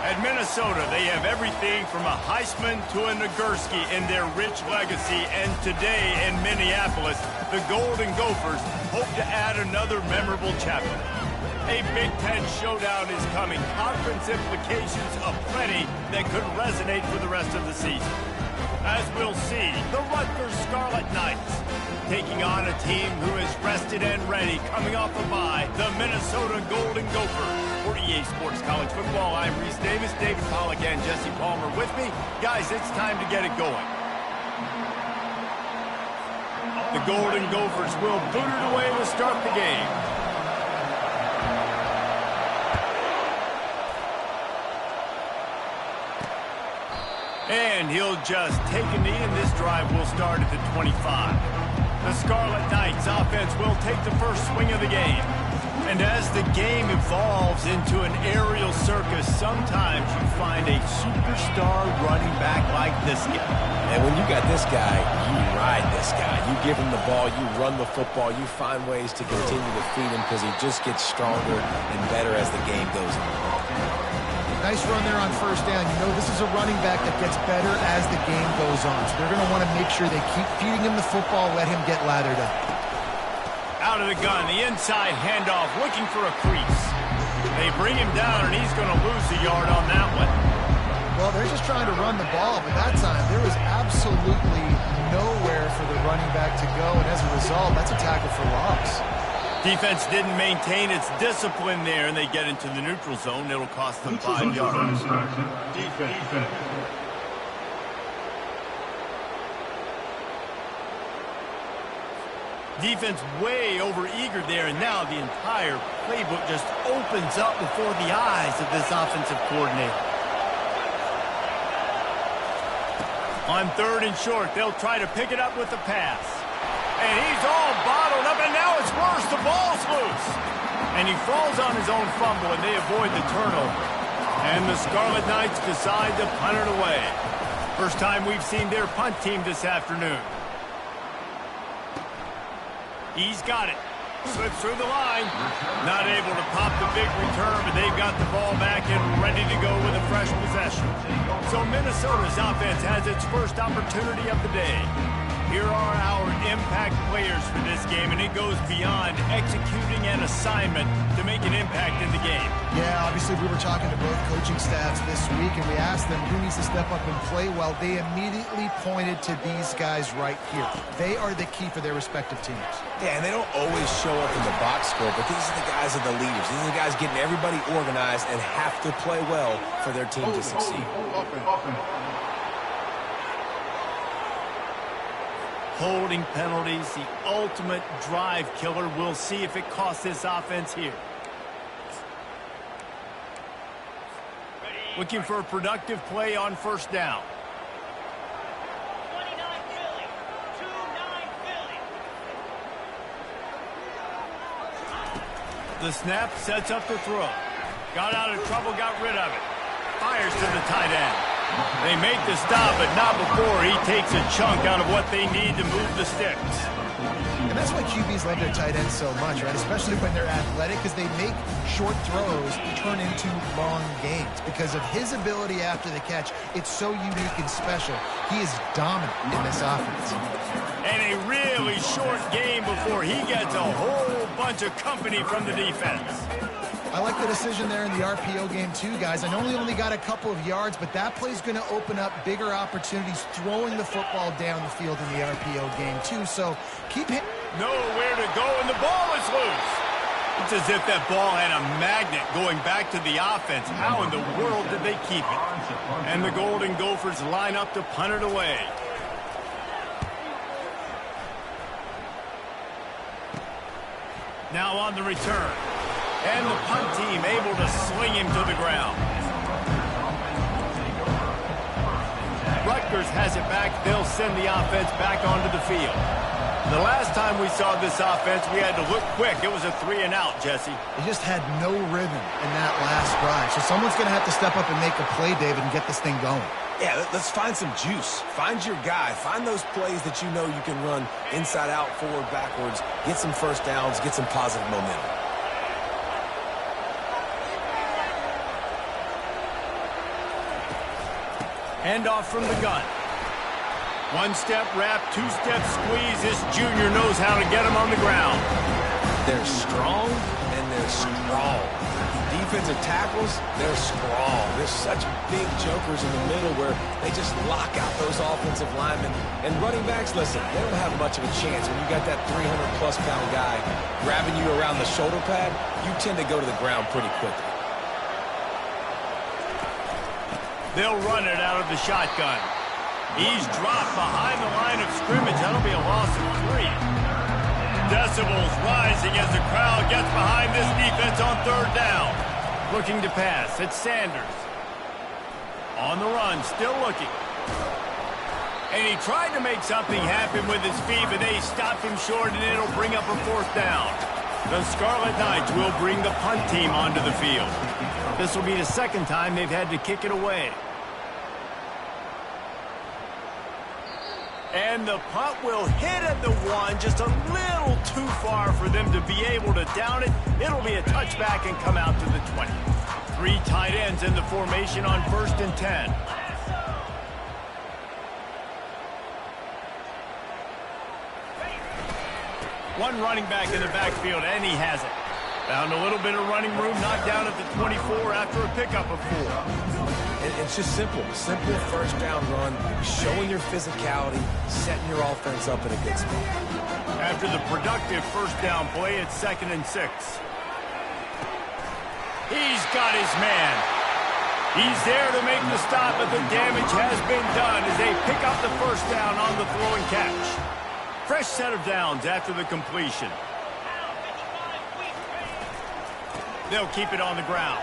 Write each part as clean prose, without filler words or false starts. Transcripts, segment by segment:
At Minnesota, they have everything from a Heisman to a Nagurski in their rich legacy. And today in Minneapolis, the Golden Gophers hope to add another memorable chapter. A Big Ten showdown is coming. Conference implications aplenty that could resonate for the rest of the season. As we'll see, the Rutgers Scarlet Knights taking on a team who is rested and ready, coming off a bye, the Minnesota Golden Gophers. For EA Sports College Football, I'm Reese Davis, David Pollack, and Jesse Palmer with me. Guys, it's time to get it going. The Golden Gophers will boot it away to start the game. And he'll just take a knee, and this drive will start at the 25. The Scarlet Knights offense will take the first swing of the game. And as the game evolves into an aerial circus, sometimes you find a superstar running back like this guy. And when you got this guy, you ride this guy. You give him the ball, you run the football, you find ways to continue to feed him because he just gets stronger and better as the game goes on. Nice run there on first down. You know this is a running back that gets better as the game goes on. So they're going to want to make sure they keep feeding him the football, let him get lathered up. Out of the gun, the inside handoff, looking for a crease. They bring him down, and he's going to lose a yard on that one. Well, they're just trying to run the ball, but that time there was absolutely nowhere for the running back to go, and as a result, that's a tackle for loss. Defense didn't maintain its discipline there, and they get into the neutral zone. It'll cost them 5 yards. Defense. Defense way over-eager there, and now the entire playbook just opens up before the eyes of this offensive coordinator. On 3rd and short, they'll try to pick it up with the pass. And he's all bottled up, and now it's worse. The ball's loose. And he falls on his own fumble, and they avoid the turnover. And the Scarlet Knights decide to punt it away. First time we've seen their punt team this afternoon. He's got it. Slips through the line. Not able to pop the big return, but they've got the ball back and ready to go with a fresh possession. So Minnesota's offense has its first opportunity of the day. Here are our impact players for this game, and it goes beyond executing an assignment to make an impact in the game. Yeah, obviously we were talking to both coaching staffs this week, and we asked them who needs to step up and play well. They immediately pointed to these guys right here. They are the key for their respective teams. Yeah, and they don't always show up in the box score, but these are the guys that are the leaders. These are the guys getting everybody organized and have to play well for their team to succeed. Holding penalties, the ultimate drive killer. We'll see if it costs this offense here. Looking for a productive play on first down. 29 Philly. 2-9 Philly. The snap sets up the throw. Got out of trouble, got rid of it. Fires to the tight end. They make the stop, but not before he takes a chunk out of what they need to move the sticks. And that's why QBs love their tight ends so much, right? Especially when they're athletic, because they make short throws turn into long gains. Because of his ability after the catch, it's so unique and special. He is dominant in this offense. And a really short game before he gets a whole bunch of company from the defense. I like the decision there in the RPO game too, guys. I know he only got a couple of yards, but that play's going to open up bigger opportunities throwing the football down the field in the RPO game too. So keep hitting. Nowhere to go, and the ball is loose. It's as if that ball had a magnet going back to the offense. How in the world did they keep it? And the Golden Gophers line up to punt it away. Now on the return. And the punt team able to sling him to the ground. Rutgers has it back. They'll send the offense back onto the field. The last time we saw this offense, we had to look quick. It was a 3-and-out, Jesse. They just had no rhythm in that last drive. So someone's going to have to step up and make a play, David, and get this thing going. Yeah, let's find some juice. Find your guy. Find those plays that you know you can run inside out, forward, backwards. Get some first downs. Get some positive momentum. Handoff from the gun. One-step wrap, two-step squeeze. This junior knows how to get him on the ground. They're strong and they're strong. Defensive tackles, they're strong. There's such big jokers in the middle where they just lock out those offensive linemen. And running backs, listen, they don't have much of a chance. When you got that 300-plus pound guy grabbing you around the shoulder pad, you tend to go to the ground pretty quickly. They'll run it out of the shotgun. He's dropped behind the line of scrimmage. That'll be a loss of 3. Decibels rising as the crowd gets behind this defense on 3rd down. Looking to pass. It's Sanders. On the run, still looking. And he tried to make something happen with his feet, but they stopped him short, and it'll bring up a 4th down. The Scarlet Knights will bring the punt team onto the field. This will be the 2nd time they've had to kick it away. And the punt will hit at the 1, just a little too far for them to be able to down it. It'll be a touchback and come out to the 20. 3 tight ends in the formation on 1st and 10. One running back in the backfield, and he has it. Found a little bit of running room, knocked down at the 24 after a pickup of 4. It's just simple 1st down run, showing your physicality, setting your offense up in a good spot. After the productive 1st down play, it's 2nd and 6. He's got his man. He's there to make the stop, but the damage has been done as they pick up the 1st down on the throw and catch. Fresh set of downs after the completion. They'll keep it on the ground.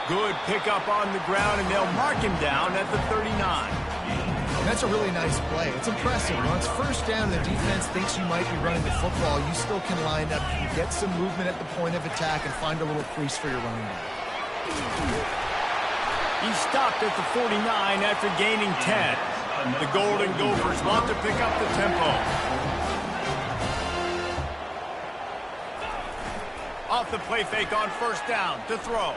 Good pickup on the ground, and they'll mark him down at the 39. That's a really nice play. It's impressive. Once 1st down, the defense thinks you might be running the football. You still can line up, you get some movement at the point of attack, and find a little crease for your running back. He stopped at the 49 after gaining 10. The Golden Gophers want to pick up the tempo. Off the play fake on 1st down to throw.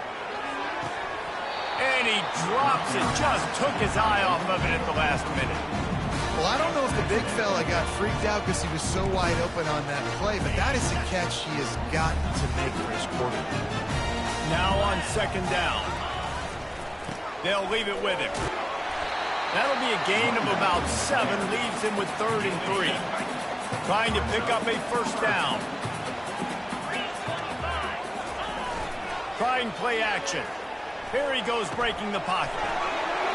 And he drops it. Just took his eye off of it at the last minute. Well, I don't know if the big fella got freaked out because he was so wide open on that play, but that is a catch he has got to make for his quarterback. Now on 2nd down. They'll leave it with him. That'll be a gain of about 7. Leaves him with 3rd and 3. Trying to pick up a 1st down. Trying play action. Here he goes breaking the pocket.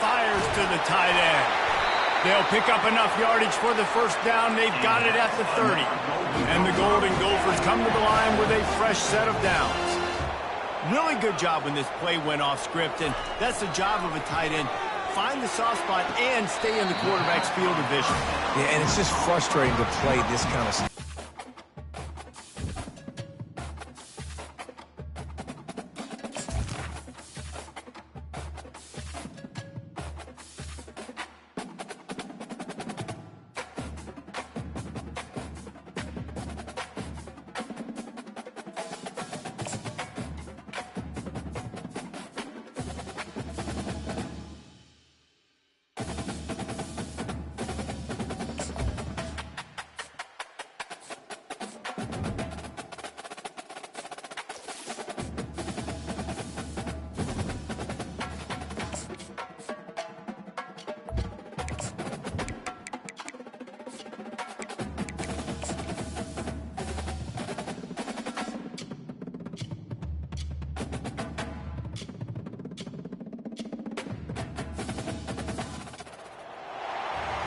Fires to the tight end. They'll pick up enough yardage for the 1st down. They've got it at the 30. And the Golden Gophers come to the line with a fresh set of downs. Really good job when this play went off script, and that's the job of a tight end. Find the soft spot and stay in the quarterback's field of vision. Yeah, and it's just frustrating to play this kind of stuff.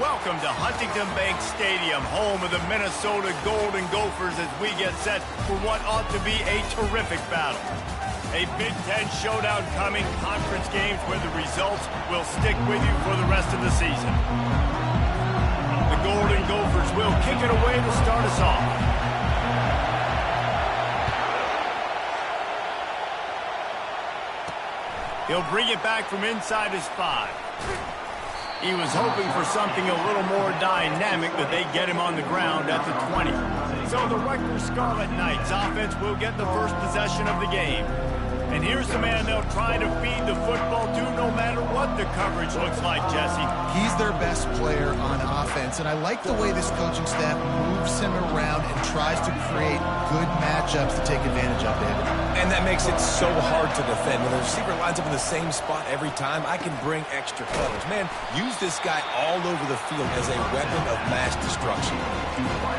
Welcome to Huntington Bank Stadium, home of the Minnesota Golden Gophers, as we get set for what ought to be a terrific battle. A Big Ten showdown coming, conference games where the results will stick with you for the rest of the season. The Golden Gophers will kick it away to start us off. He'll bring it back from inside his 5. He was hoping for something a little more dynamic, but they get him on the ground at the 20. So the Rutgers Scarlet Knights offense will get the first possession of the game. And here's the man they'll try to feed the football to no matter what the coverage looks like, Jesse. He's their best player on offense, and I like the way this coaching staff moves him around and tries to create good matchups to take advantage of, David. And that makes it so hard to defend. When the receiver lines up in the same spot every time, I can bring extra coverage. Man, use this guy all over the field as a weapon of mass destruction.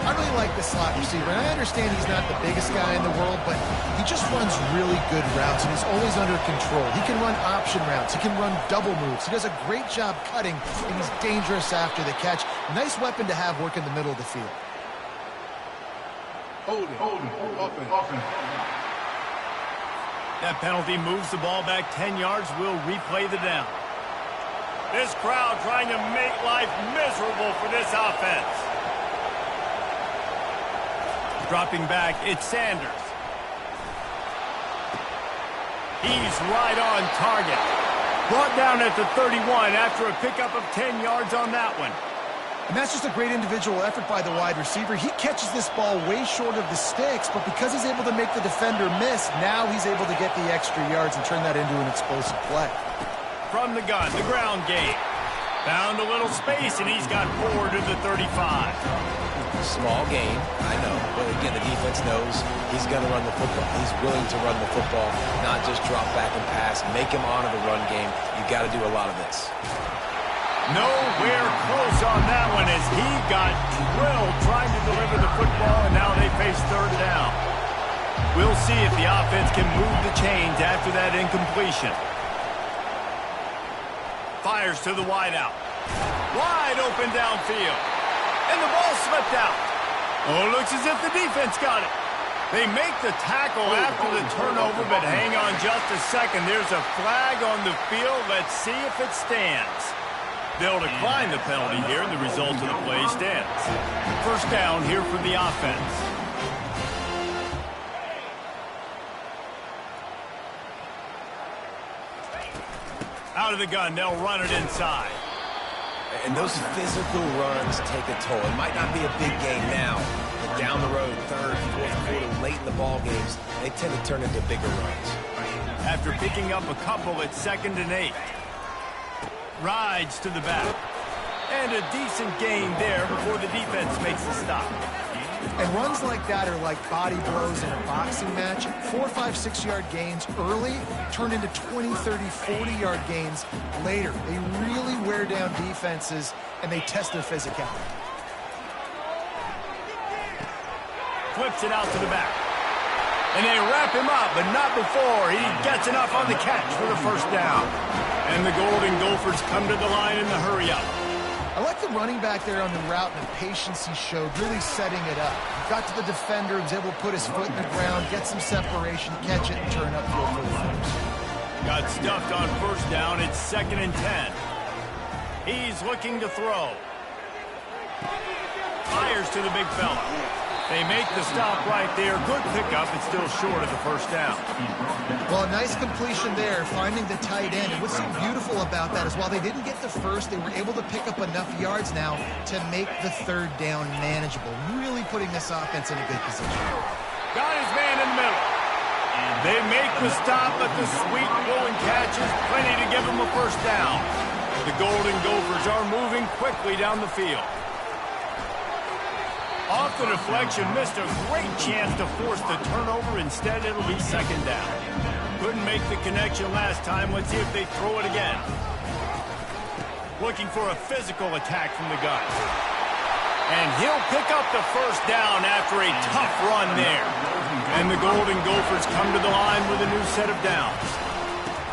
I really like the slot receiver, and I understand he's not the biggest guy in the world, but he just runs really good routes, and he's always under control. He can run option routes. He can run double moves. He does a great job cutting, and he's dangerous after the catch. Nice weapon to have work in the middle of the field. Hold it. Open. That penalty moves the ball back 10 yards. We'll replay the down. This crowd trying to make life miserable for this offense. Dropping back, it's Sanders. He's right on target. Brought down at the 31 after a pickup of 10 yards on that one. And that's just a great individual effort by the wide receiver. He catches this ball way short of the sticks, but because he's able to make the defender miss, now he's able to get the extra yards and turn that into an explosive play. From the gun, the ground game. Found a little space, and he's got 4 to the 35. Small game, I know. But again, the defense knows he's going to run the football. He's willing to run the football, not just drop back and pass. Make him honor the run game. You got to do a lot of this. Nowhere close on that one as he got drilled trying to deliver the football, and now they face third down. We'll see if the offense can move the chains after that incompletion. Fires to the wideout. Wide open downfield. And the ball slipped out. Oh, looks as if the defense got it. They make the tackle after the turnover, but hang on just a second. There's a flag on the field. Let's see if it stands. They'll decline the penalty here, and the result of the play stands. First down here for the offense. Out of the gun, they'll run it inside. And those physical runs take a toll. It might not be a big game now, but down the road, third, fourth quarter, late in the ball games, they tend to turn into bigger runs. After picking up a couple at 2nd and 8. Rides to the back. And a decent gain there before the defense makes the stop. And runs like that are like body blows in a boxing match. 4, 5, 6-yard gains early turn into 20, 30, 40-yard gains later. They really wear down defenses, and they test their physicality. Flips it out to the back. And they wrap him up, but not before he gets enough on the catch for the first down. And the Golden Gophers come to the line in the hurry-up. I like the running back there on the route and the patience he showed, really setting it up. Got to the defender, was able to put his foot in the ground, get some separation, catch it, and turn upfield for the first. Got stuffed on first down. It's 2nd and 10. He's looking to throw. Fires to the big fella. They make the stop right there. Good pickup. It's still short of the first down. Well, a nice completion there, finding the tight end. And what's so beautiful about that is while they didn't get the first, they were able to pick up enough yards now to make the third down manageable. Really putting this offense in a good position. Got his man in the middle. They make the stop, but the sweet blowing catch is plenty to give them a first down. The Golden Gophers are moving quickly down the field. Off the deflection, missed a great chance to force the turnover. Instead, it'll be 2nd down. Couldn't make the connection last time. Let's see if they throw it again. Looking for a physical attack from the gun. And he'll pick up the first down after a tough run there. And the Golden Gophers come to the line with a new set of downs.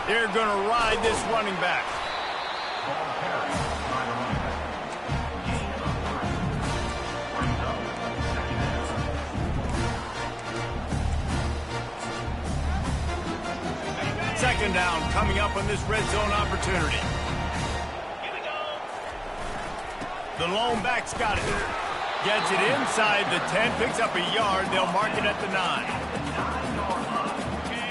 They're going to ride this running back. Second down coming up on this red zone opportunity. The lone back's got it. Gets it inside the 10, picks up a yard. They'll mark it at the 9.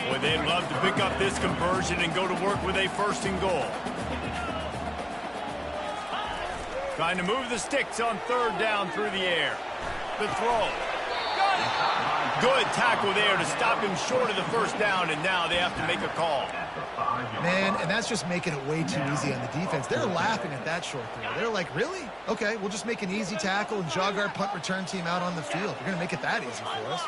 Boy, they'd love to pick up this conversion and go to work with a 1st and goal. Trying to move the sticks on 3rd down through the air. The throw. Got it. Good tackle there to stop him short of the first down, and now they have to make a call. Man, and that's just making it way too easy on the defense. They're laughing at that short throw. They're like, really? Okay, we'll just make an easy tackle and jog our punt return team out on the field. We're going to make it that easy for us.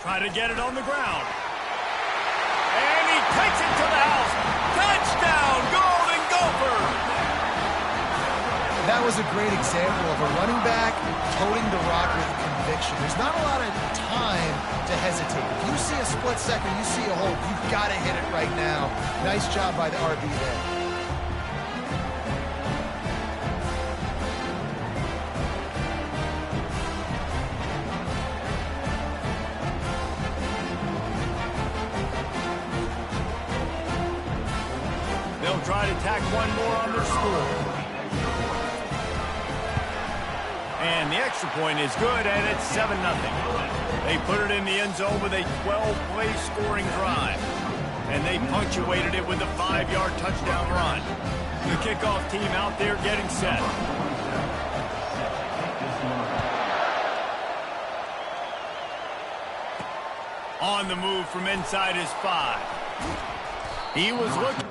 Try to get it on the ground. And he takes it to the house. Touchdown, Golden Gophers! That was a great example of a running back toting the rock with conviction. There's not a lot of time to hesitate. If you see a split second, you see a hole, you've got to hit it right now. Nice job by the RB there. They'll try to tack one more on their score. And the extra point is good, and it's 7-0. They put it in the end zone with a 12-play scoring drive. And they punctuated it with a 5-yard touchdown run. The kickoff team out there getting set. On the move from inside his 5. He was looking.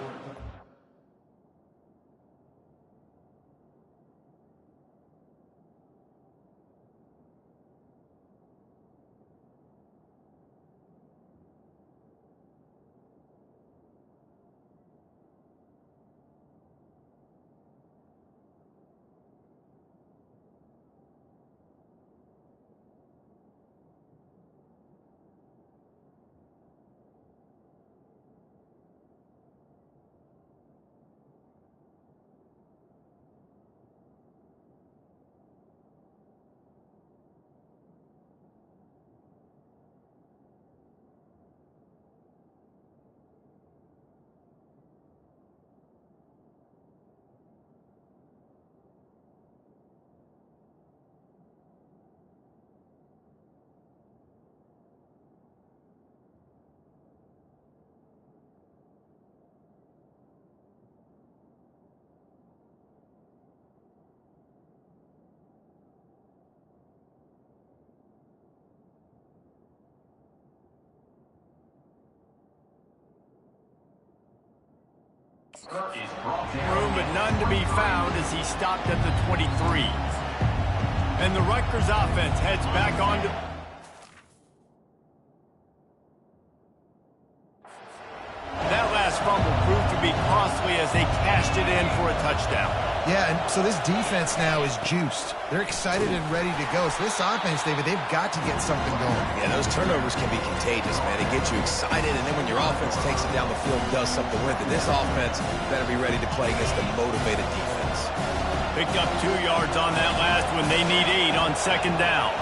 Room but none to be found as he stopped at the 23. And the Rutgers offense heads back onto. That last fumble proved to be costly as they cashed it in for a touchdown. Yeah, and so this defense now is juiced. They're excited and ready to go. So this offense, David, they've got to get something going. Yeah, those turnovers can be contagious, man. They get you excited, and then when your offense takes it down the field and does something with it, this offense better be ready to play against a motivated defense. Picked up 2 yards on that last one. They need 8 on second down.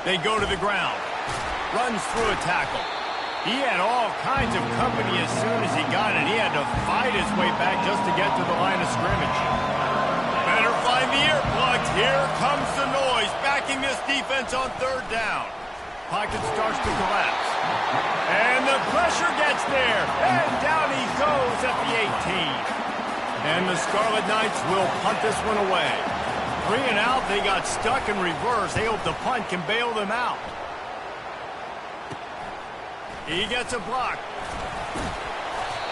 They go to the ground. Runs through a tackle. He had all kinds of company as soon as he got it. He had to fight his way back just to get to the line of scrimmage. Better find the earplugs. Here comes the noise, backing this defense on third down. Pocket starts to collapse. And the pressure gets there. And down he goes at the 18. And the Scarlet Knights will punt this one away. 3 and out, they got stuck in reverse. They hope the punt can bail them out. He gets a block.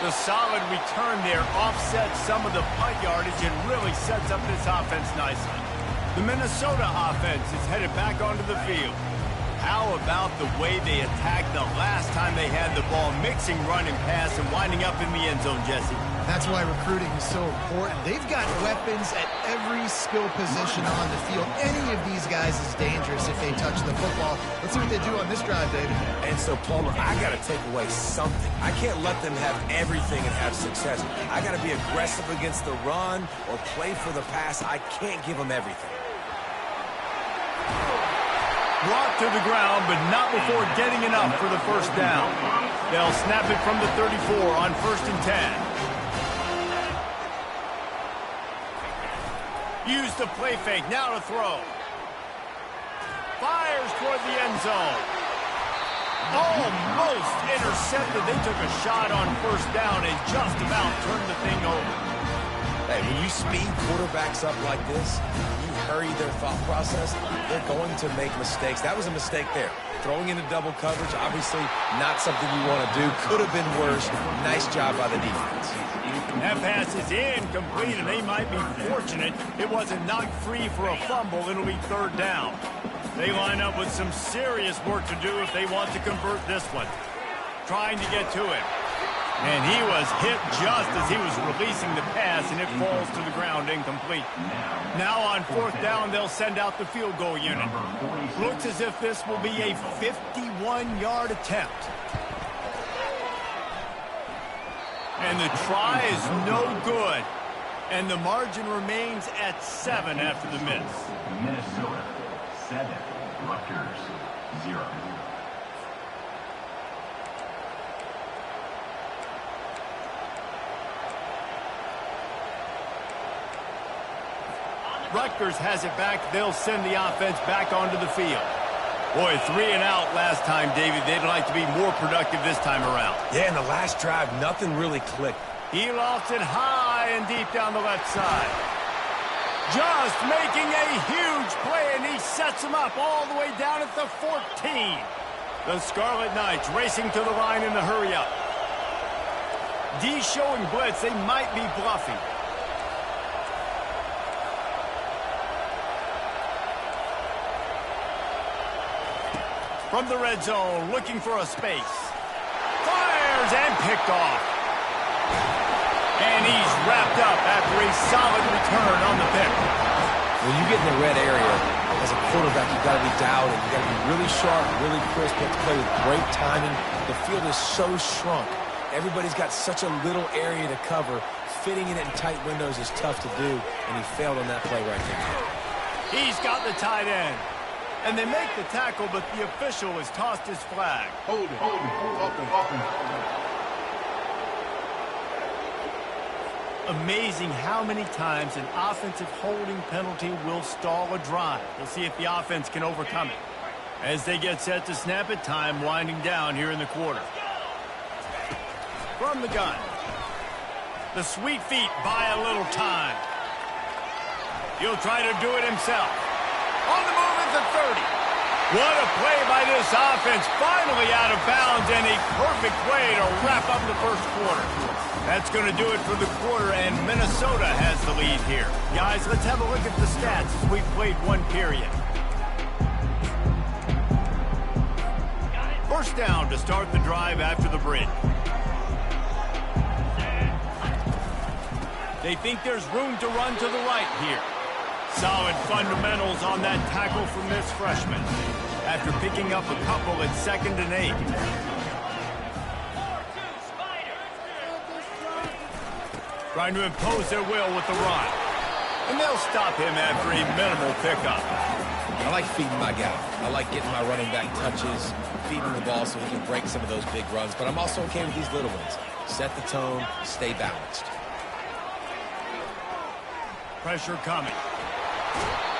The solid return there offsets some of the punt yardage and really sets up this offense nicely. The Minnesota offense is headed back onto the field. How about the way they attacked the last time they had the ball, mixing run and pass and winding up in the end zone, Jesse? That's why recruiting is so important. They've got weapons at every skill position on the field. Any of these guys is dangerous if they touch the football. Let's see what they do on this drive, David. And so, Palmer, I got to take away something. I can't let them have everything and have success. I got to be aggressive against the run or play for the pass. I can't give them everything. Brought to the ground, but not before getting enough for the first down. They'll snap it from the 34 on 1st and 10. Use the play fake, now to throw. Fires toward the end zone. Almost intercepted. They took a shot on first down and just about turned the thing over. Hey, when you speed quarterbacks up like this, you hurry their thought process, they're going to make mistakes. That was a mistake there. Throwing into double coverage, obviously not something you want to do. Could have been worse. Nice job by the defense. That pass is incomplete, and they might be fortunate it wasn't knocked free for a fumble. It'll be third down. They line up with some serious work to do if they want to convert this one. Trying to get to it. And he was hit just as he was releasing the pass, and it falls to the ground incomplete. Now on fourth down, they'll send out the field goal unit. Looks as if this will be a 51-yard attempt. And the try is no good. And the margin remains at 7 after the miss. Minnesota 7, Rutgers 0. Rutgers has it back. They'll send the offense back onto the field. Boy, 3 and out last time, David. They'd like to be more productive this time around. Yeah, in the last drive, nothing really clicked. He lofts it high and deep down the left side. Just making a huge play, and he sets him up all the way down at the 14. The Scarlet Knights racing to the line in the hurry-up. D showing blitz. They might be bluffing. From the red zone, looking for a space. Fires and picked off. And he's wrapped up after a solid return on the pick. When you get in the red area, as a quarterback, you've got to be dialed in. You've got to be really sharp, really crisp. You have to play with great timing. The field is so shrunk. Everybody's got such a little area to cover. Fitting it in tight windows is tough to do, and he failed on that play right there. He's got the tight end. And they make the tackle, but the official has tossed his flag. Hold it. Offense. Amazing how many times an offensive holding penalty will stall a drive. We'll see if the offense can overcome it. As they get set to snap it, time winding down here in the quarter. From the gun. The sweet feet buy a little time. He'll try to do it himself. On the move at the 30. What a play by this offense. Finally out of bounds, and a perfect way to wrap up the first quarter. That's going to do it for the quarter, and Minnesota has the lead here. Guys, let's have a look at the stats as we've played one period. First down to start the drive after the bridge. They think there's room to run to the right here. Solid fundamentals on that tackle from this freshman. After picking up a couple at 2nd and 8. Trying to impose their will with the run. And they'll stop him after a minimal pickup. I like feeding my guy. I like getting my running back touches, feeding the ball so he can break some of those big runs. But I'm also okay with these little ones. Set the tone, stay balanced. Pressure coming.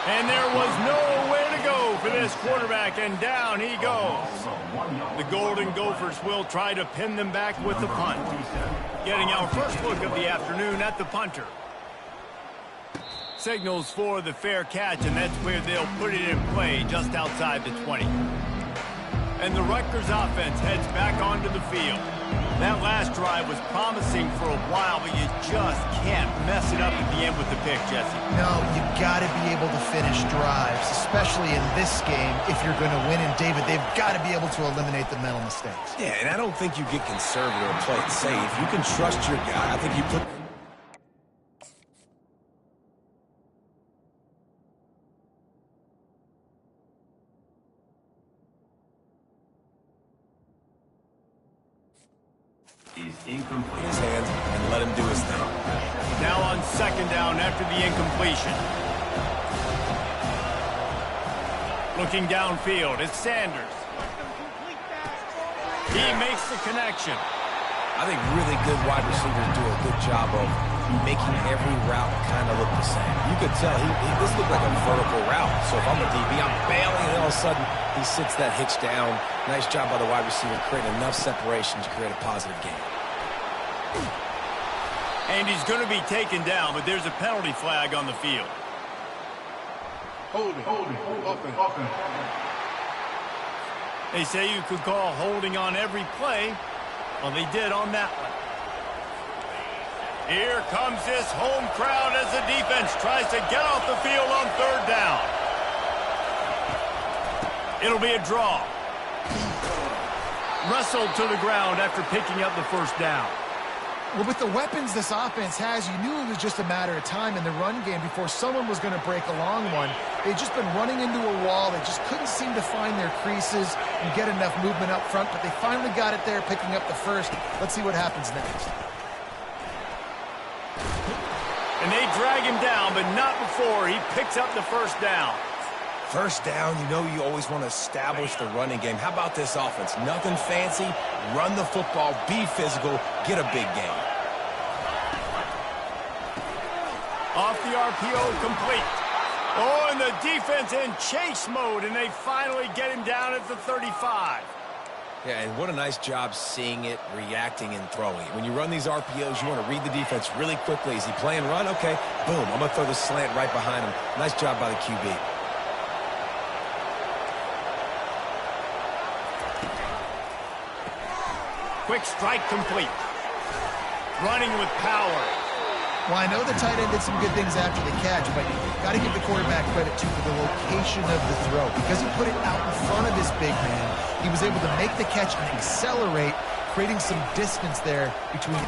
And there was nowhere to go for this quarterback, and down he goes. The Golden Gophers will try to pin them back with the punt. Getting our first look of the afternoon at the punter. Signals for the fair catch, and that's where they'll put it in play, just outside the 20. And the Rutgers offense heads back onto the field. That last drive was promising for a while, but you just can't mess it up at the end with the pick, Jesse. No, you got to be able to finish drives, especially in this game if you're going to win. And, David, they've got to be able to eliminate the mental mistakes. Yeah, and I don't think you get conservative and play it safe. You can trust your guy. I think you put... Is incomplete. his hands and let him do his thing. Now on 2nd down after the incompletion. Looking downfield, it's Sanders. He makes the connection. I think really good wide receivers do a good job of making every route kind of look the same. You could tell this looked like a vertical route. So if I'm a DB, I'm bailing, and all of a sudden he sits that hitch down. Nice job by the wide receiver, creating enough separation to create a positive game. And he's going to be taken down, but there's a penalty flag on the field. Holding. Offense. They say you could call holding on every play. Well, they did on that one. Here comes this home crowd as the defense tries to get off the field on third down. It'll be a draw. Wrestled to the ground after picking up the first down. Well, with the weapons this offense has, you knew it was just a matter of time in the run game before someone was going to break a long one. They'd just been running into a wall. They just couldn't seem to find their creases and get enough movement up front, but they finally got it there, picking up the first. Let's see what happens next. And they drag him down, but not before he picks up the first down. First down, you know you always want to establish the running game. How about this offense? Nothing fancy. Run the football, be physical, get a big gain. Off the RPO, complete. Oh, and the defense in chase mode, and they finally get him down at the 35. Yeah, and what a nice job seeing it, reacting, and throwing it. When you run these RPOs, you want to read the defense really quickly. Is he playing run? Okay, boom. I'm going to throw the slant right behind him. Nice job by the QB. Quick strike complete. Running with power. Well, I know the tight end did some good things after the catch, but got to give the quarterback credit, too, for the location of the throw. Because he put it out in front of his big man, he was able to make the catch and accelerate, creating some distance there between.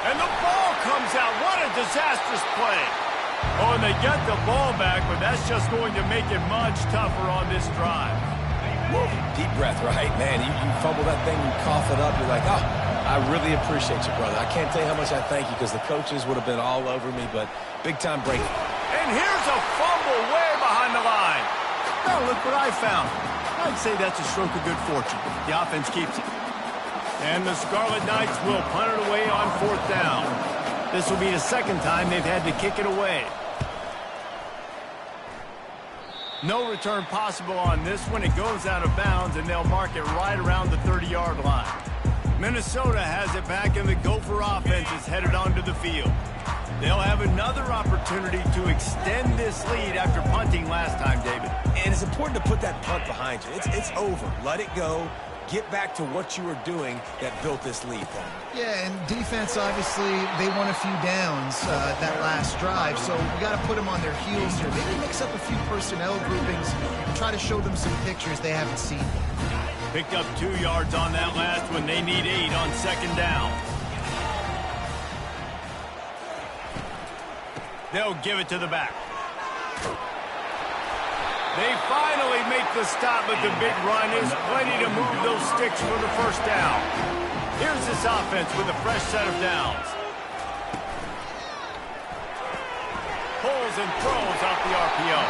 And the ball comes out. What a disastrous play. Oh, and they get the ball back, but that's just going to make it much tougher on this drive. Woo. Deep breath, right? Man, you fumble that thing, you cough it up, you're like, oh, I really appreciate you, brother. I can't tell you how much I thank you because the coaches would have been all over me, but big-time break. And here's a fumble way behind the line. Now look what I found. I'd say that's a stroke of good fortune. The offense keeps it. And the Scarlet Knights will punt it away on fourth down. This will be the second time they've had to kick it away. No return possible on this one. It goes out of bounds, and they'll mark it right around the 30-yard line. Minnesota has it back, and the Gopher offense is headed onto the field. They'll have another opportunity to extend this lead after punting last time, David. And it's important to put that punt behind you. It's over. Let it go. Get back to what you were doing that built this lead, Paul. Yeah, and defense, obviously, they won a few downs that last drive, so we got to put them on their heels here. Maybe mix up a few personnel groupings and try to show them some pictures they haven't seen. Picked up 2 yards on that last one. They need 8 on second down. They'll give it to the back. They finally make the stop, but the big run is plenty to move those sticks for the first down. Here's this offense with a fresh set of downs. Pulls and throws off the RPO.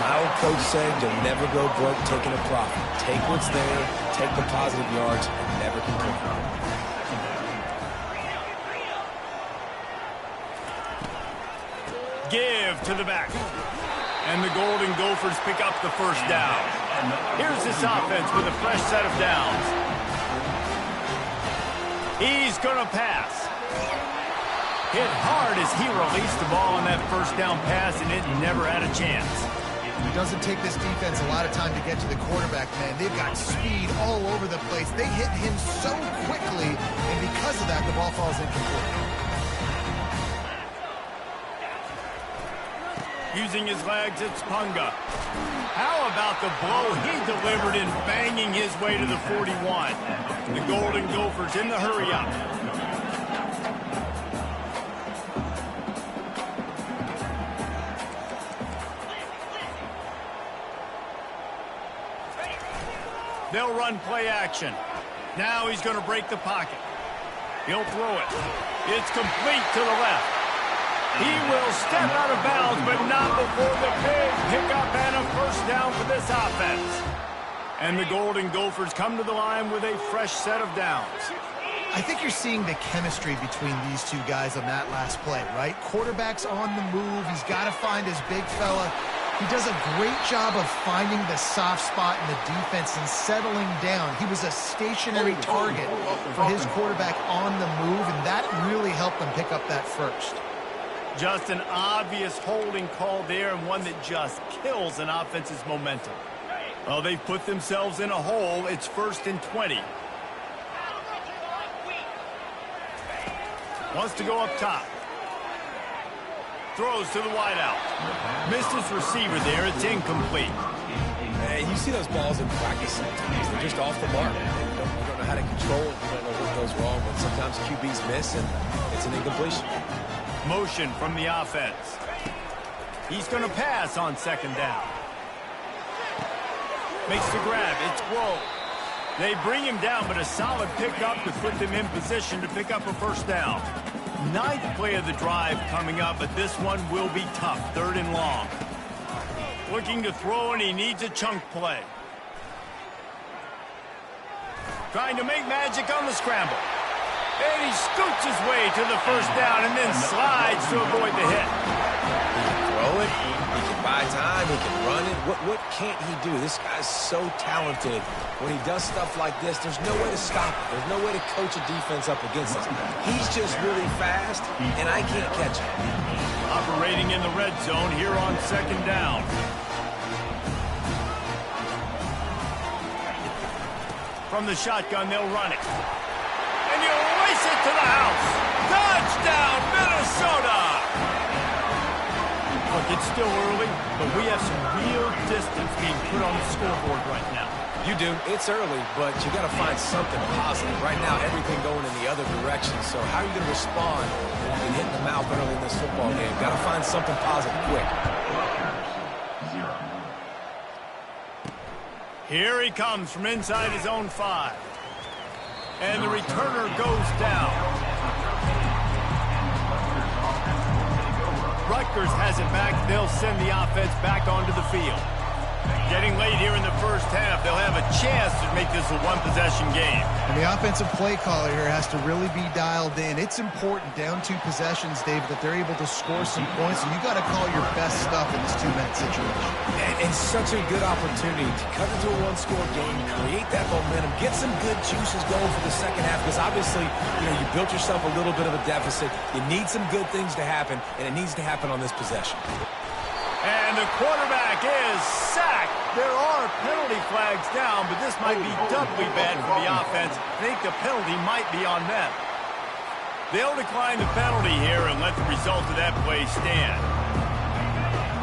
My old coach said you'll never go broke taking a profit. Take what's there, take the positive yards, and never complain. Give to the back. And the Golden Gophers pick up the first down. Here's this offense with a fresh set of downs. He's going to pass. Hit hard as he released the ball on that first down pass, and it never had a chance. It doesn't take this defense a lot of time to get to the quarterback, man. They've got speed all over the place. They hit him so quickly, and because of that, the ball falls incomplete. Using his legs, it's Punga. How about the blow he delivered in banging his way to the 41? The Golden Gophers in the hurry-up. They'll run play action. Now he's going to break the pocket. He'll throw it. It's complete to the left. He will step out of bounds, but not before the big pickup and a first down for this offense. And the Golden Gophers come to the line with a fresh set of downs. I think you're seeing the chemistry between these two guys on that last play, right? Quarterback's on the move. He's got to find his big fella. He does a great job of finding the soft spot in the defense and settling down. He was a stationary target for his quarterback on the move, and that really helped them pick up that first. Just an obvious holding call there, and one that just kills an offense's momentum. Well, they've put themselves in a hole. It's 1st and 20. Wants to go up top. Throws to the wideout. Missed his receiver there. It's incomplete. Man, you see those balls in practice sometimes. They're just off the mark. You don't know how to control it. You don't know what goes wrong. But sometimes QBs miss, and it's an incompletion. Motion from the offense. He's going to pass on 2nd down. Makes the grab. It's Grove. They bring him down, but a solid pickup to put them in position to pick up a 1st down. 9th play of the drive coming up, but this one will be tough. 3rd and long. Looking to throw, and he needs a chunk play. Trying to make magic on the scramble. And he scoots his way to the 1st down and then slides to avoid the hit. He can throw it. He can buy time. He can run it. What can't he do? This guy's so talented. When he does stuff like this, there's no way to stop it. There's no way to coach a defense up against us. He's just really fast, and I can't catch him. Operating in the red zone here on 2nd down. From the shotgun, they'll run it. And you'll race it to the house. Touchdown, Minnesota! Look, it's still early, but we have some real distance being put on the scoreboard right now. You do. It's early, but you got to find something positive. Right now, everything going in the other direction. So how are you going to respond when you hit the mouth early in this football game? Got to find something positive quick. Here he comes from inside his own 5. And the returner goes down. Rutgers has it back. They'll send the offense back onto the field. Getting late here in the 1st half, they'll have a chance to make this a 1-possession game. And the offensive play caller here has to really be dialed in. It's important down 2 possessions, David, that they're able to score some points. So you got to call your best stuff in this 2-minute situation. And such a good opportunity to cut into a 1-score game, create that momentum, get some good juices going for the 2nd half. Because obviously, you built yourself a little bit of a deficit. You need some good things to happen, and it needs to happen on this possession. And the quarterback is sacked. There are penalty flags down, but this might be doubly bad for the offense. I think the penalty might be on them. They'll decline the penalty here and let the result of that play stand.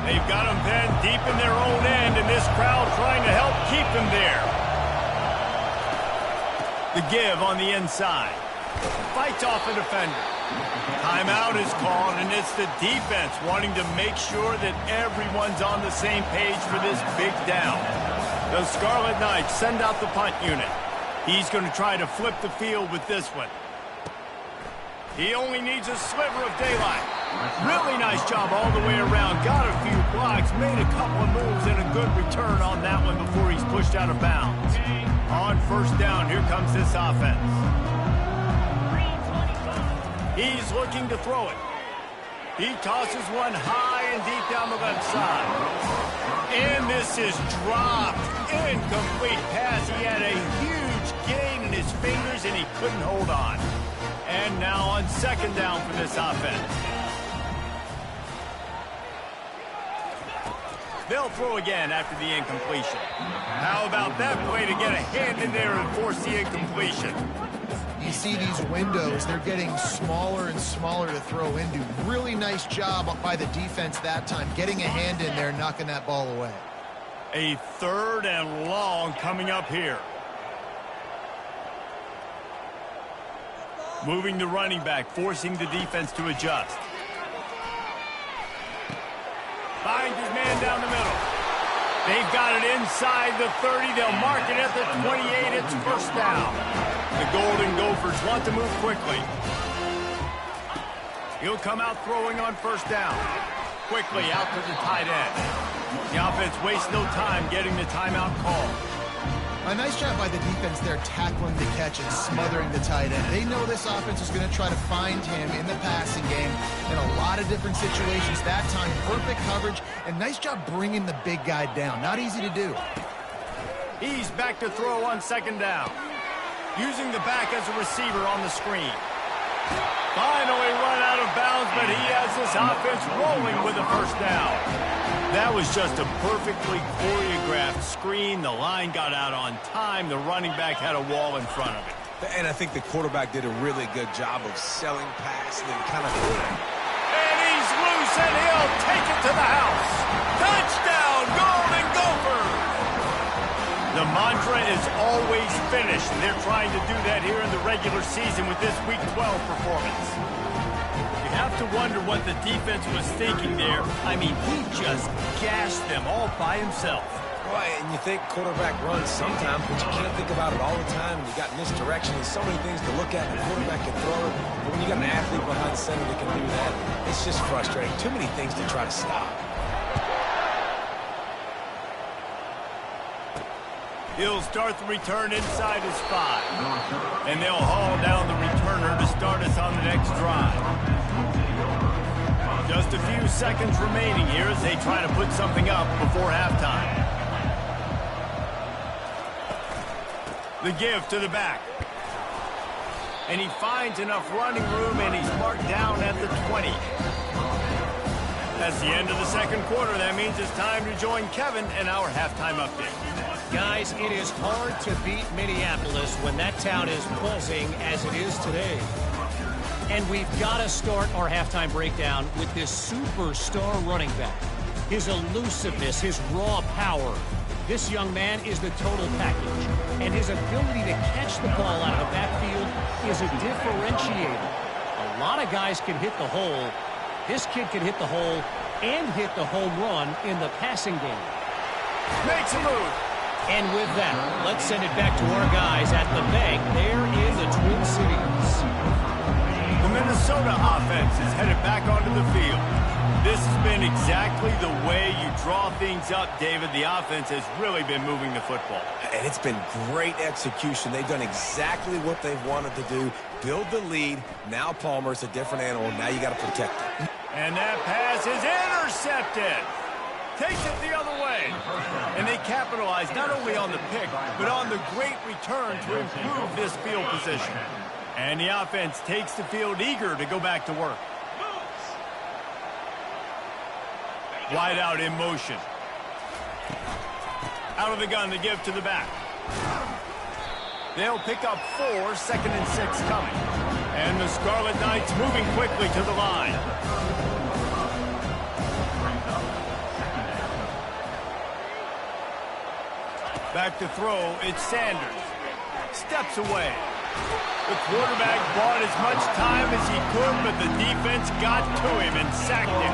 They've got them pinned deep in their own end, and this crowd trying to help keep them there. The give on the inside. Fights off a defender. Timeout is called, and it's the defense wanting to make sure that everyone's on the same page for this big down. The Scarlet Knights send out the punt unit. He's going to try to flip the field with this one. He only needs a sliver of daylight. Really nice job all the way around. Got a few blocks, made a couple of moves, and a good return on that one before he's pushed out of bounds. On 1st down, here comes this offense. He's looking to throw it. He tosses one high and deep down the left side. And this is dropped. Incomplete pass. He had a huge gain in his fingers, and he couldn't hold on. And now on 2nd down for this offense. They'll throw again after the incompletion. How about that play to get a hand in there and force the incompletion? You see these windows, they're getting smaller and smaller to throw into. Really nice job by the defense that time, getting a hand in there and knocking that ball away. A 3rd and long coming up here. Moving the running back, forcing the defense to adjust. Finds his man down the middle. They've got it inside the 30. They'll mark it at the 28. It's 1st down. The Golden Gophers want to move quickly. He'll come out throwing on 1st down. Quickly out to the tight end. The offense wastes no time getting the timeout call. A nice job by the defense there tackling the catch and smothering the tight end. They know this offense is going to try to find him in the passing game in a lot of different situations. That time, perfect coverage, and nice job bringing the big guy down. Not easy to do. He's back to throw on second down. Using the back as a receiver on the screen. Finally run out of bounds, but he has this offense rolling with a first down. That was just a perfectly choreographed screen. The line got out on time. The running back had a wall in front of it. And I think the quarterback did a really good job of selling past and kind of... And he's loose, and he'll take it to the house. Touchdown, Golden Gophers! The mantra is always finish. They're trying to do that here in the regular season with this Week 12 performance. You have to wonder what the defense was thinking there. I mean, he just gashed them all by himself. Right, and you think quarterback runs sometimes, but you can't think about it all the time. You got misdirection. There's so many things to look at. The quarterback can throw it, but when you got an athlete behind the center that can do that, it's just frustrating. Too many things to try to stop. He'll start the return inside his 5. And they'll haul down the returner to start us on the next drive. Just a few seconds remaining here as they try to put something up before halftime. The give to the back. And he finds enough running room, and he's marked down at the 20. That's the end of the second quarter. That means it's time to join Kevin in our halftime update. Guys, it is hard to beat Minneapolis when that town is buzzing as it is today. And we've got to start our halftime breakdown with this superstar running back. His elusiveness, his raw power. This young man is the total package. And his ability to catch the ball out of the backfield is a differentiator. A lot of guys can hit the hole. This kid can hit the hole and hit the home run in the passing game. Makes a move. And with that, let's send it back to our guys at the bank there in the Twin Cities. The Minnesota offense is headed back onto the field. This has been exactly the way you draw things up, David. The offense has really been moving the football. And it's been great execution. They've done exactly what they've wanted to do. Build the lead. Now Palmer's a different animal. Now you got to protect it. And that pass is intercepted. Takes it the other way. And they capitalize not only on the pick, but on the great return to improve this field position. And the offense takes the field eager to go back to work. Wide out in motion. Out of the gun to give to the back. They'll pick up 4, 2nd and 6 coming. And the Scarlet Knights moving quickly to the line. Back to throw, it's Sanders. Steps away. The quarterback bought as much time as he could, but the defense got to him and sacked him.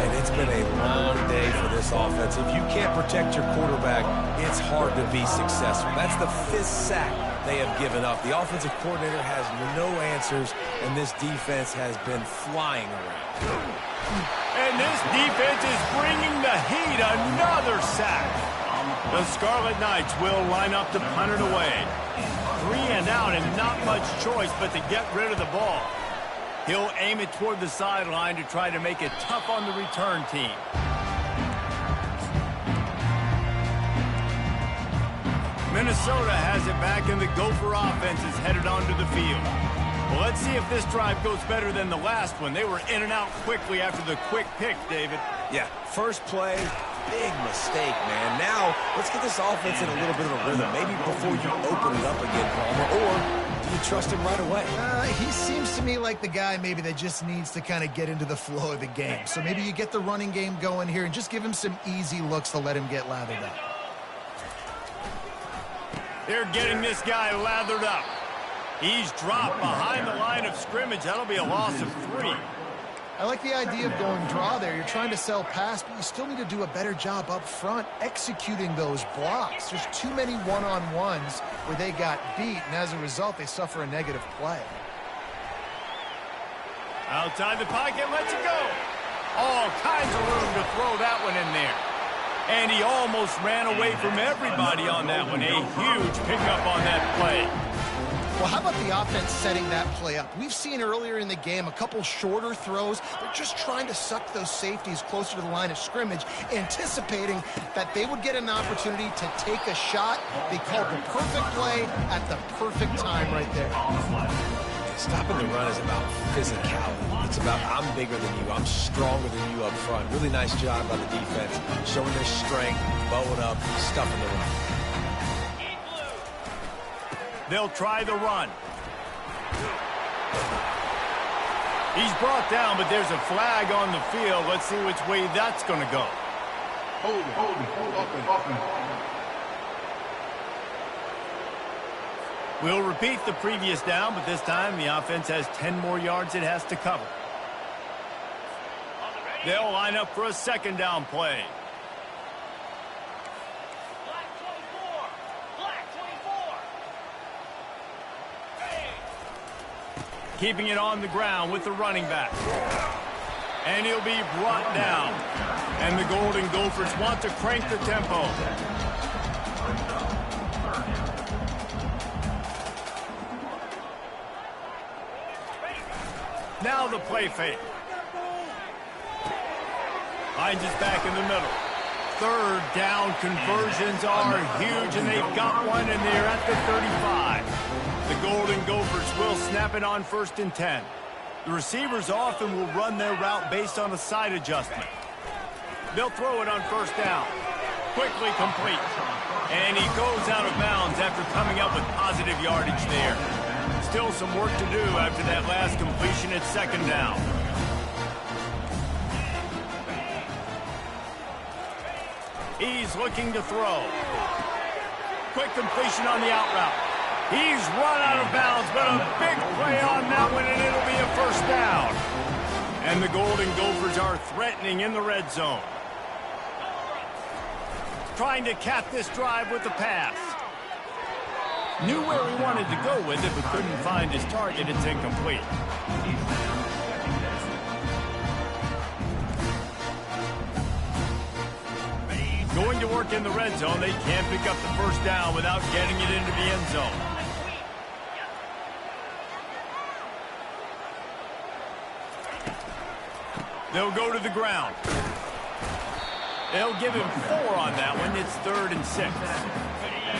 And it's been a long day for this offense. If you can't protect your quarterback, it's hard to be successful. That's the 5th sack they have given up. The offensive coordinator has no answers, and this defense has been flying around. And this defense is bringing the heat. Another sack. The Scarlet Knights will line up to punt it away. 3 and out and not much choice but to get rid of the ball. He'll aim it toward the sideline to try to make it tough on the return team. Minnesota has it back, and the Gopher offense is headed onto the field. Well, let's see if this drive goes better than the last one. They were in and out quickly after the quick pick, David. Yeah, first play, big mistake, man. Now, let's get this offense in a little bit of a rhythm. Maybe before you open it up again, Palmer, or do you trust him right away? He seems to me like the guy maybe that just needs to kind of get into the flow of the game. So maybe you get the running game going here and just give him some easy looks to let him get lathered up. They're getting this guy lathered up. He's dropped behind the line of scrimmage. That'll be a loss of 3. I like the idea of going draw there. You're trying to sell pass, but you still need to do a better job up front executing those blocks. There's too many one-on-ones where they got beat, and as a result, they suffer a negative play. Outside the pocket, lets it go. All kinds of room to throw that one in there. And he almost ran away from everybody on that one. A huge pickup on that play. Well, how about the offense setting that play up? We've seen earlier in the game a couple shorter throws. They're just trying to suck those safeties closer to the line of scrimmage, anticipating that they would get an opportunity to take a shot. They called the perfect play at the perfect time right there. Stopping the run is about physicality. It's about I'm bigger than you. I'm stronger than you up front. Really nice job by the defense, showing their strength, bowing up, stuffing the run. They'll try the run. He's brought down, but there's a flag on the field. Let's see which way that's going to go. We'll repeat the previous down, but this time the offense has 10 more yards it has to cover. They'll line up for a second down play. Keeping it on the ground with the running back. And he'll be brought down. And the Golden Gophers want to crank the tempo. Now the play fake. Hines is back in the middle. Third down conversions are huge, and they've got one, and they're at the 35. The Golden Gophers will snap it on 1st and 10. The receivers often will run their route based on a side adjustment. They'll throw it on 1st down. Quickly complete. And he goes out of bounds after coming up with positive yardage there. Still some work to do after that last completion at 2nd down. He's looking to throw. Quick completion on the out route. He's run out of bounds, but a big play on that one, and it'll be a 1st down. And the Golden Gophers are threatening in the red zone. Trying to cap this drive with the pass. Knew where he wanted to go with it, but couldn't find his target. It's incomplete. Going to work in the red zone. They can't pick up the 1st down without getting it into the end zone. They'll go to the ground. They'll give him 4 on that one. It's 3rd and 6.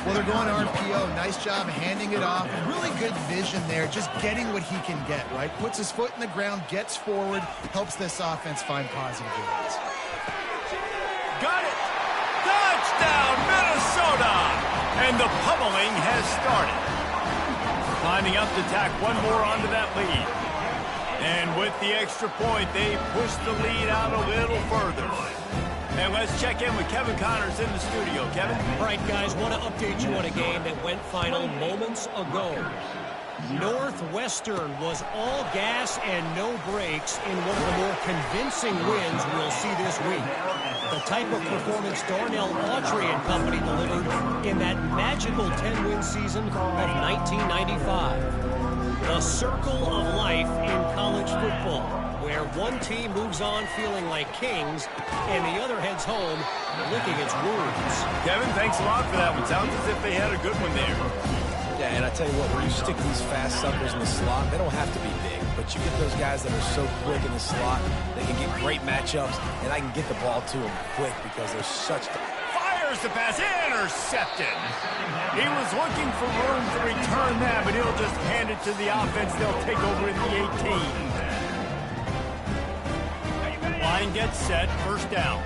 Well, they're going RPO. Nice job handing it off. Really good vision there, just getting what he can get, right? Puts his foot in the ground, gets forward, helps this offense find positive yards. Got it! Touchdown, Minnesota! And the pummeling has started. Lining up to tack one more onto that lead. And with the extra point, they push the lead out a little further. And let's check in with Kevin Connors in the studio. Kevin? All right, guys, want to update you on a game that went final moments ago. Northwestern was all gas and no brakes in one of the more convincing wins we'll see this week. The type of performance Darnell Autry and company delivered in that magical 10-win season of 1995. The circle of life in college football, where one team moves on feeling like kings and the other heads home licking its wounds. Kevin, thanks a lot for that one. Sounds as if they had a good one there. Yeah, and I tell you what, when you stick these fast suckers in the slot, they don't have to be big, but you get those guys that are so quick in the slot, they can get great matchups, and I can get the ball to them quick because they're such... Fires the pass, intercepted. He was looking for room to return that, but he'll just hand it to the offense. They'll take over in the 18. Line gets set, 1st down.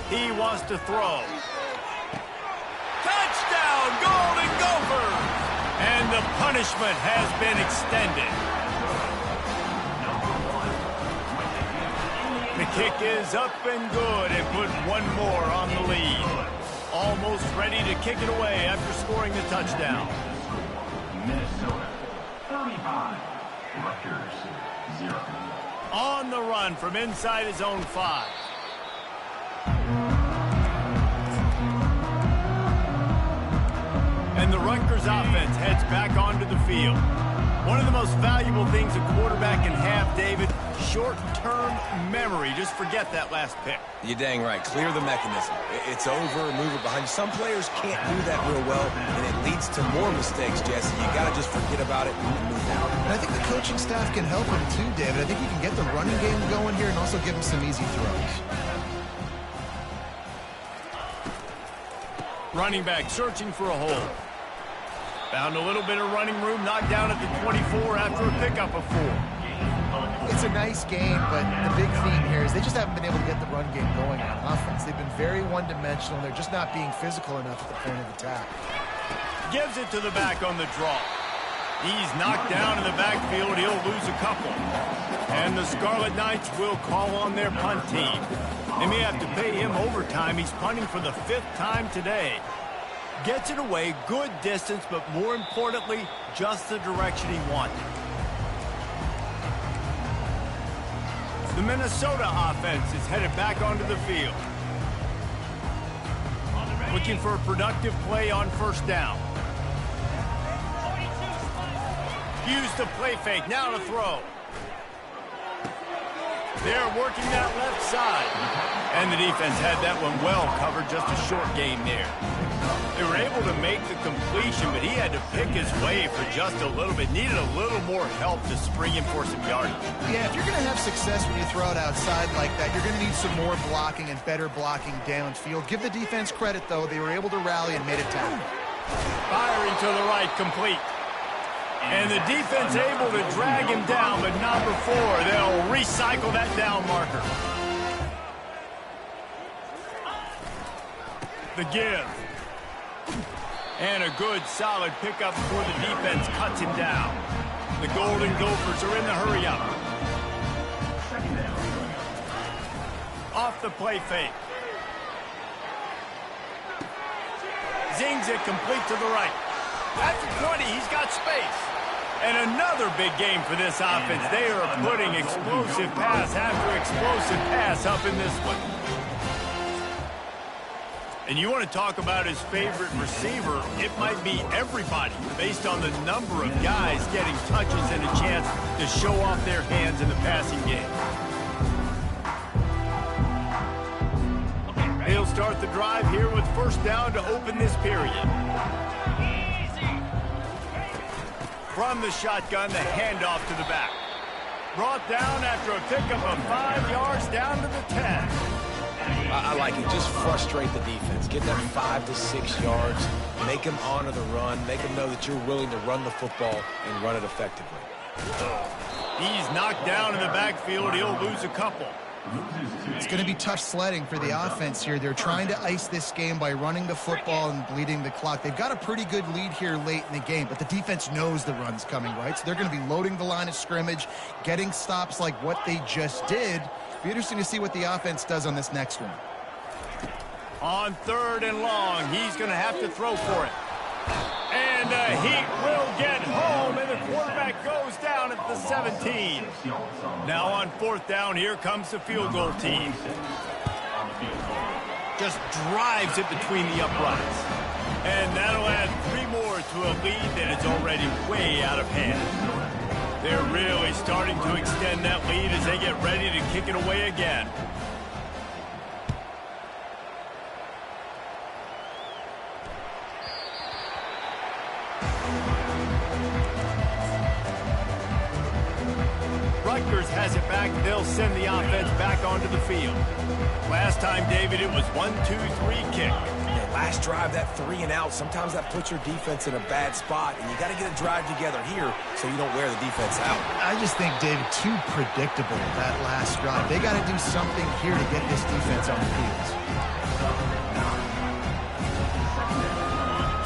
He wants to throw. Touchdown, Golden Gophers! And the punishment has been extended. The kick is up and good and put one more on the lead. Almost ready to kick it away after scoring the touchdown. Minnesota 35, Rutgers 0. On the run from inside his own 5. And the Rutgers offense heads back onto the field. One of the most valuable things a quarterback can have, David, short-term memory. Just forget that last pick. You're dang right. Clear the mechanism. It's over, move it behind you. Some players can't do that real well, and it leads to more mistakes, Jesse. You got to just forget about it and move on. And I think the coaching staff can help him too, David. I think he can get the running game going here and also give him some easy throws. Running back searching for a hole. Found a little bit of running room, knocked down at the 24 after a pickup of 4. It's a nice game, but the big theme here is they just haven't been able to get the run game going on offense. They've been very one-dimensional. They're just not being physical enough at the point of attack. Gives it to the back on the draw. He's knocked down in the backfield. He'll lose a couple. And the Scarlet Knights will call on their punt team. They may have to pay him overtime. He's punting for the 5th time today. Gets it away, good distance, but more importantly, just the direction he wanted. The Minnesota offense is headed back onto the field. Looking for a productive play on first down. Use the play fake, now to throw. They're working that left side. And the defense had that one well covered, just a short gain there. They were able to make the completion, but he had to pick his way for just a little bit. Needed a little more help to spring him for some yardage. Yeah, if you're going to have success when you throw it outside like that, you're going to need some more blocking and better blocking downfield. Give the defense credit, though. They were able to rally and made it tackle. Firing to the right, complete. And the defense able to drag him down, but not before. They'll recycle that down marker. The give. And a good, solid pickup before the defense cuts him down. The Golden Gophers are in the hurry-up. Off the play fake. Zings it complete to the right. At the 20, he's got space. And another big game for this offense. They are putting explosive pass after explosive pass up in this one. And you want to talk about his favorite receiver, it might be everybody, based on the number of guys getting touches and a chance to show off their hands in the passing game. He'll start the drive here with first down to open this period. From the shotgun, the handoff to the back. Brought down after a pickup of 5 yards down to the 10. I like it. Just frustrate the defense. Get them 5 to 6 yards. Make them honor the run. Make them know that you're willing to run the football and run it effectively. He's knocked down in the backfield. He'll lose a couple. It's going to be tough sledding for the offense here. They're trying to ice this game by running the football and bleeding the clock. They've got a pretty good lead here late in the game, but the defense knows the run's coming, right? So they're going to be loading the line of scrimmage, getting stops like what they just did. Be interesting to see what the offense does on this next one. On 3rd and long, he's going to have to throw for it. And he will get home, and the quarterback goes down at the 17. Now on 4th down, here comes the field goal team. Just drives it between the uprights. And that'll add 3 more to a lead that is already way out of hand. They're really starting to extend that lead as they get ready to kick it away again. Rutgers has it back. They'll send the offense back onto the field. Last time, David, it was 1-2-3 kick. Last drive, that 3 and out, sometimes that puts your defense in a bad spot, and you got to get a drive together here so you don't wear the defense out. I just think, David, too predictable, that last drive. They got to do something here to get this defense on the field.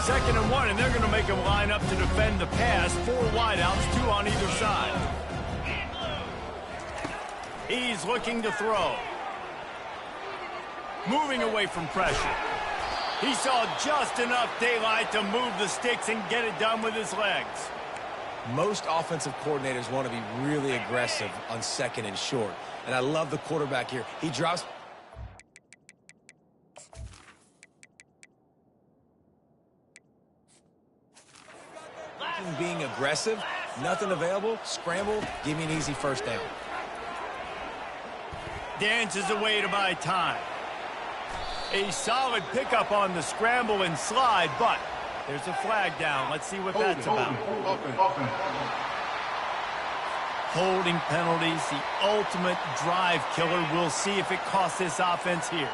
2nd and 1, and they're going to make them line up to defend the pass. 4 wideouts, 2 on either side. He's looking to throw. Moving away from pressure. He saw just enough daylight to move the sticks and get it done with his legs. Most offensive coordinators want to be really aggressive on 2nd and short. And I love the quarterback here. He drops. Being aggressive, Nothing available, scramble, give me an easy first down. Dances away to buy time. A solid pickup on the scramble and slide, but there's a flag down. Let's see what that's about. Holding penalties, the ultimate drive killer. We'll see if it costs this offense here.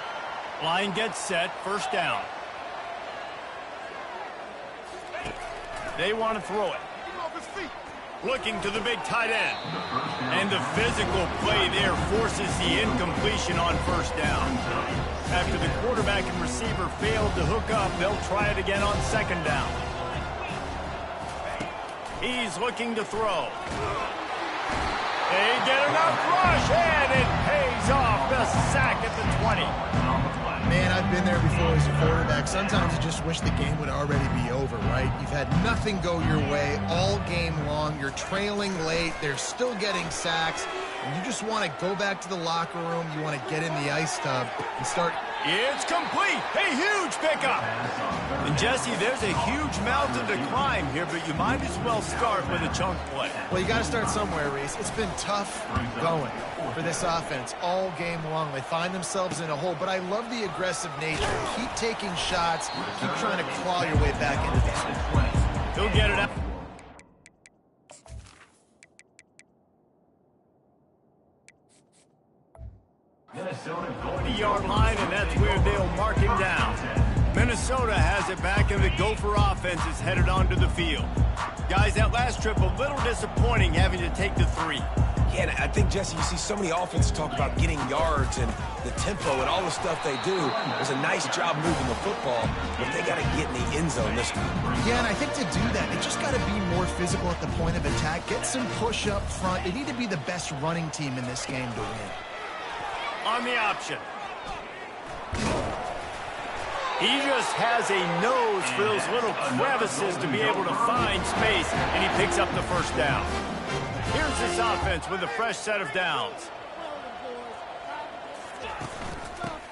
Line gets set, first down. They want to throw it. Looking to the big tight end. And the physical play there forces the incompletion on first down. After the quarterback and receiver failed to hook up, they'll try it again on second down. He's looking to throw. They get enough rush, and it pays off. The sack at the 20. Man, I've been there before as a quarterback. Sometimes you just wish the game would already be over, right? You've had nothing go your way all game long. You're trailing late. They're still getting sacks. And you just want to go back to the locker room. You want to get in the ice tub and start. It's complete. A huge pickup. And, Jesse, there's a huge mountain to climb here, but you might as well start with a chunk play. Well, you got to start somewhere, Reese. It's been tough going for this offense all game long. They find themselves in a hole, but I love the aggressive nature. Keep taking shots. Keep trying to claw your way back into this one. He'll get it out. Minnesota 40-yard line, and that's where they'll mark him down. Minnesota has it back, and the Gopher offense is headed onto the field. Guys, that last trip, a little disappointing having to take the 3. Yeah, and I think, Jesse, you see so many offenses talk about getting yards and the tempo and all the stuff they do. There's a nice job moving the football, but they got to get in the end zone this time. Yeah, and I think to do that, they just got to be more physical at the point of attack. Get some push up front. They need to be the best running team in this game to win. On the option. He just has a nose for those little crevices to be able to find space, and he picks up the first down. Here's this offense with a fresh set of downs.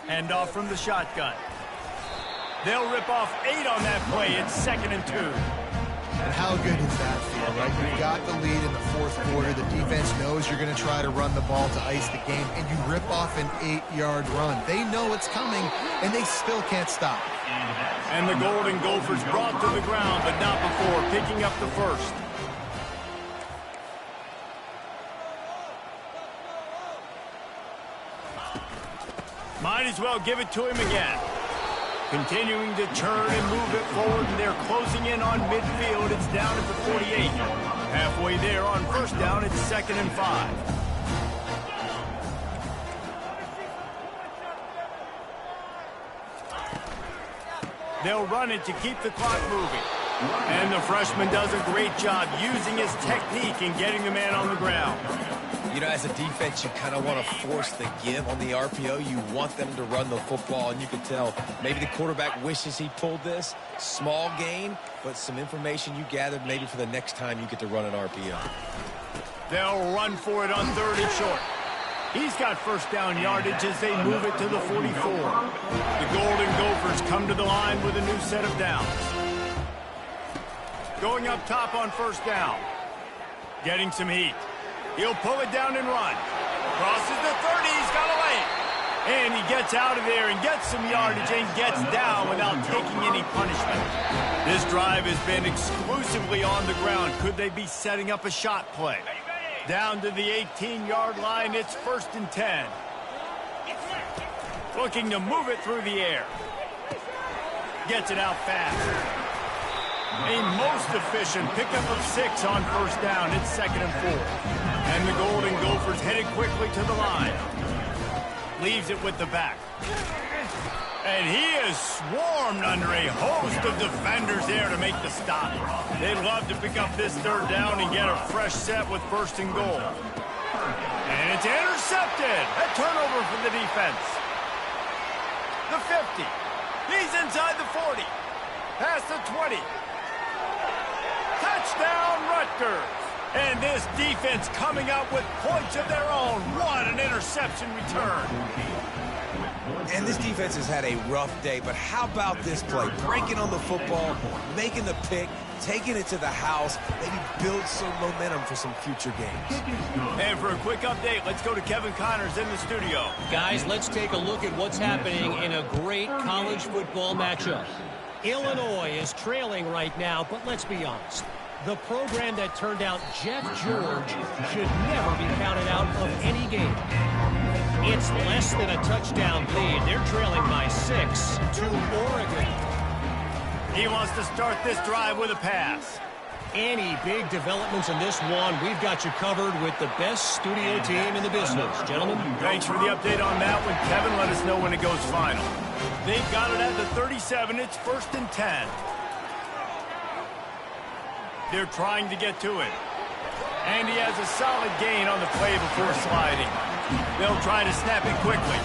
Hand off from the shotgun. They'll rip off 8 on that play. It's 2nd and 2. And how good does that feel, right? You've got the lead in the fourth quarter. The defense knows you're going to try to run the ball to ice the game, and you rip off an 8-yard run. They know it's coming, and they still can't stop. And the Golden Gophers brought to the ground, but not before picking up the first. Might as well give it to him again. Continuing to turn and move it forward, and they're closing in on midfield. It's down at the 48. Halfway there on first down, it's 2nd and 5. They'll run it to keep the clock moving. And the freshman does a great job using his technique and getting the man on the ground. You know, as a defense, you kind of want to force the give on the RPO. You want them to run the football, and you can tell maybe the quarterback wishes he pulled this. Small gain, but some information you gathered maybe for the next time you get to run an RPO. They'll run for it on 3rd and short. He's got first down yardage as they move it to the 44. The Golden Gophers come to the line with a new set of downs. Going up top on first down. Getting some heat. He'll pull it down and run. Crosses the 30, he's got a lane. And he gets out of there and gets some yardage and gets down without taking any punishment. This drive has been exclusively on the ground. Could they be setting up a shot play? Down to the 18-yard line, it's 1st and 10. Looking to move it through the air. Gets it out fast. A most efficient pickup of 6 on first down. It's 2nd and 4. And the Golden Gophers headed quickly to the line. Leaves it with the back. And he is swarmed under a host of defenders there to make the stop. They'd love to pick up this 3rd down and get a fresh set with 1st and goal. And it's intercepted. A turnover for the defense. The 50. He's inside the 40. Past the 20. Touchdown, Rutgers. And this defense coming up with points of their own. What an interception return. And this defense has had a rough day, but how about this play? Breaking on the football, making the pick, taking it to the house, maybe build some momentum for some future games. And for a quick update, let's go to Kevin Connors in the studio. Guys, let's take a look at what's happening in a great college football matchup. Illinois is trailing right now, but let's be honest. The program that turned out Jeff George should never be counted out of any game. It's less than a touchdown lead. They're trailing by 6 to Oregon. He wants to start this drive with a pass. Any big developments in this one, we've got you covered with the best studio team in the business. Gentlemen. Thanks for the update on that one. Kevin, let us know when it goes final. They've got it at the 37. It's 1st and 10. They're trying to get to it. And he has a solid gain on the play before sliding. They'll try to snap it quickly.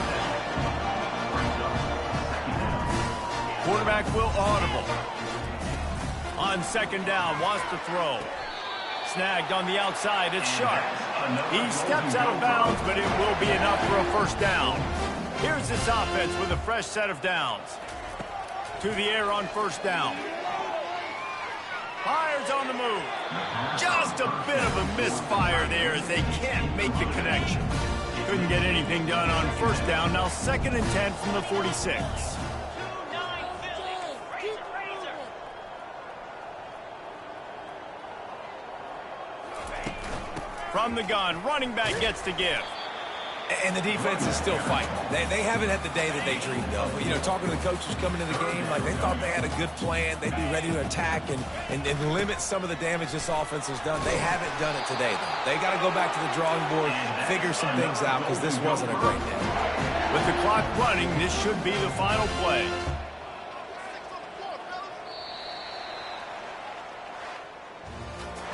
Quarterback will audible. On 2nd down, wants to throw. Snagged on the outside, it's Sharp. He steps out of bounds, but it will be enough for a 1st down. Here's this offense with a fresh set of downs. To the air on 1st down. Fires on the move. Just a bit of a misfire there as they can't make the connection. Couldn't get anything done on 1st down. Now 2nd and 10 from the 46. From the gun, running back gets to give. And the defense is still fighting. They haven't had the day that they dreamed of. You know, talking to the coaches coming into the game, like they thought they had a good plan. They'd be ready to attack and limit some of the damage this offense has done. They haven't done it today, though. They got to go back to the drawing board, figure some things out, because this wasn't a great day. With the clock running, this should be the final play.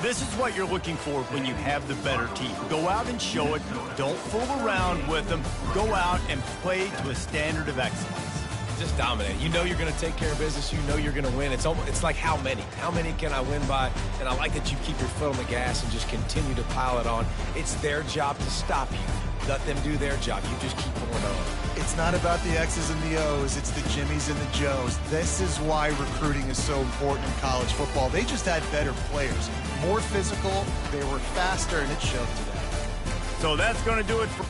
This is what you're looking for when you have the better team. Go out and show it. Don't fool around with them. Go out and play to a standard of excellence. Just dominate. You know you're going to take care of business. You know you're going to win. It's like how many? How many can I win by? And I like that you keep your foot on the gas and just continue to pile it on. It's their job to stop you. Let them do their job. You just keep going on. It's not about the X's and the O's. It's the Jimmies and the Joes. This is why recruiting is so important in college football. They just had better players. More physical, they were faster, and it showed today. So that's going to do it for...